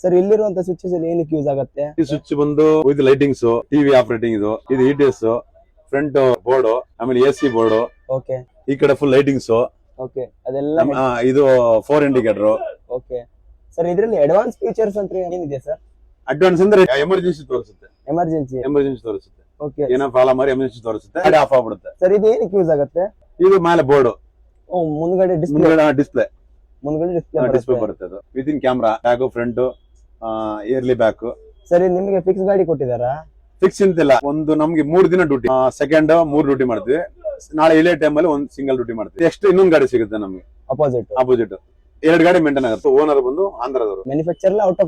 Sir ಇಲ್ಲಿರುವಂತ switches ಅಲ್ಲಿ ಏನಕ್ಕೆ use ಆಗುತ್ತೆ? ಈ ಸ್ವಿಚ್ ಬಂದು ಇದು ಲೈಟಿಂಗ್ಸ್, ಟಿವಿ ಆಪರೇಟಿಂಗ್, ಇದು ಇಟಿಎಸ್, ಫ್ರಂಟ್ ಬೋರ್ಡ್, ಆಮೇಲೆ ಎಸಿ ಬೋರ್ಡ್, ಓಕೆ ಈ ಕಡೆ ಫುಲ್ ಲೈಟಿಂಗ್ಸ್, ಓಕೆ ಅದೆಲ್ಲ ಇದು 4 ಇಂಡಿಕೇಟರ್. ಓಕೆ ಸರ್ ಇದರಲ್ಲಿ ಅಡ್ವಾನ್ಸ್ ಫೀಚರ್ಸ್ ಅಂತ ಏನಿದೆ ಸರ್? ಅಡ್ವಾನ್ಸ್ ಅಂದ್ರೆ ಎಮರ್ಜೆನ್ಸಿ ತೋರಿಸುತ್ತೆ, ಎಮರ್ಜೆನ್ಸಿ ತೋರಿಸುತ್ತೆ. ಓಕೆ ಏನೋ ಪ್ರಾಬ್ಲಮ್ ಮಾಡಿ ಎಮರ್ಜೆನ್ಸಿ ತೋರಿಸುತ್ತೆ, ಗಾಡಿ ಆಫ್ ಆಗ್ಬಿಡುತ್ತೆ. ಸರ್ ಇದು ಏನಕ್ಕೆ ಯೂಸ್ ಆಗುತ್ತೆ? ಇದು ಮೇಲೆ ಬೋರ್ಡ್, ಮುಂದ್ಗಡೆ ಡಿಸ್ಪ್ಲೇ ಬರುತ್ತೆ. ಅದು within camera, back, front, yearly back. Sir ನಿಮಗೆ ಫಿಕ್ಸ್ ಗಾಡಿ ಕೊಟ್ಟಿದಾರಾ? ಫಿಕ್ಸ್ ಅಂತಿಲ್ಲ, ಒಂದು ನಮ್ಗೆ 3 ದಿನ ಡ್ಯೂಟಿ, ಸೆಕೆಂಡ್ 3 ಡ್ಯೂಟಿ ಮಾಡ್ತೀವಿ. ನಾಳೆ ಇಲ್ಲೇ ಟೈಮಲ್ಲಿ ಒಂದು ಸಿಂಗಲ್ ಡ್ಯೂಟಿ ಮಾಡ್ತೀವಿ. ಎಷ್ಟು ಇನ್ನೊಂದು ಗಾಡಿ ಸಿಗುತ್ತೆ ನಮ್ಗೆ ಅಪೋಸಿಟ್ 2 ಗಾಡಿ ಮೇಂಟೈನ್ ಆಗುತ್ತೆ. ಓನರ್ ಬಂದು ಆಂಧ್ರದವರು, manufacture out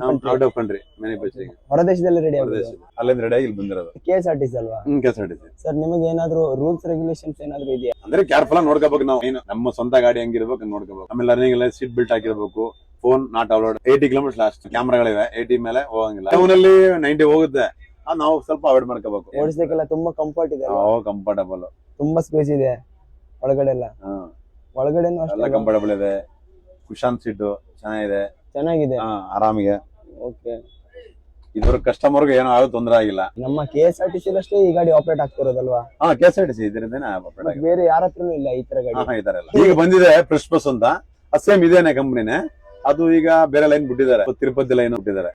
of country manufacturing, ಹೊರ ದೇಶದಲ್ಲಿ ರೆಡಿ ಆಗಿದೆ. ಅಲ್ಲಿಂದ ರೆಡಿ ಆಗಿ ಇಲ್ಲಿ ಬಂದಿರೋದು. KSRTC ಅಲ್ವಾ? KSRTC. ಸರ್ ನಿಮಗೆ ಏನಾದ್ರು ರೂಲ್ಸ್ ರೆಗ್ಯುಲೇಷನ್ಸ್ ಏನಾದ್ರು ಇದೆಯಾ? ಅಂದ್ರೆ ಕೇರ್ಫುಲ್ ಆಗಿ ನೋಡ್ಕೋಬೇಕು ನಾವು. ಏನು ನಮ್ಮ ಸ್ವಂತ ಗಾಡಿ ಹಂಗಿರ್ಬೇಕು ನೋಡ್ಕೋಬೇಕು. ಆಮೇಲೆ ಲರ್ನಿಂಗ್ ಎಲ್ಲ ಸೀಟ್ ಬೆಲ್ಟ್ ಹಾಕಿರ್ಬೇಕು. Phone not allowed. 80 kilometre last. ಕ್ಯಾಮ್ರಾಗಳಿವೆ, 80 ಮೇಲೆ ಹೋಗಂಗಿಲ್ಲ. ಟೌನಲ್ಲಿ 90 ಹೋಗುತ್ತೆ, ನಾವು ಸ್ವಲ್ಪ ಅವಾಯ್ಡ್ ಮಾಡ್ಕೋಬೇಕು. ಓಡಿಸ್ಲಿಕ್ಕೆಲ್ಲ ತುಂಬಾ ಕಂಫರ್ಟ್ ಇದೆ, ಕಂಫರ್ಟಬಲ್, ತುಂಬಾ ಸ್ಪೇಸ್ ಇದೆ ಒಳಗಡೆ ಎಲ್ಲ. ಒಳಗಡೆ ಕಂಫರ್ಟಬಲ್ ಇದೆ, ಕುಶನ್ ಸೀಟ್ ಚೆನ್ನಾಗಿದೆ, ಆರಾಮಿಗೆ. ಓಕೆ ಇದ್ರ ಕಸ್ಟಮರ್ಗೆ ಏನೋ ಆಗ ತೊಂದರೆ ಆಗಿಲ್ಲ. ನಮ್ಮ KSRTC ಅಷ್ಟೇ ಈ ಗಾಡಿ ಆಪರೇಟ್ ಆಗ್ತಿರೋದಲ್ವಾ? KSRTC ಇದರಿಂದನೇ ಬೇರೆ ಯಾರ ಹತ್ರನೂ ಇಲ್ಲ ಈ ತರ ಗಾಡಿ. ಈ ತರ ಇಲ್ಲ. ಈಗ ಬಂದಿದೆ ಪ್ರೆಸ್ ಬಸ್ ಅಂತ, ಸೇಮ್ ಇದೇನೆ ಕಂಪ್ನಿನೇ. ಅದು ಈಗ ಬೇರೆ ಲೈನ್ ಬಿಟ್ಟಿದ್ದಾರೆ, ತಿರುಪತಿ ಲೈನ್ ಬಿಟ್ಟಿದ್ದಾರೆ.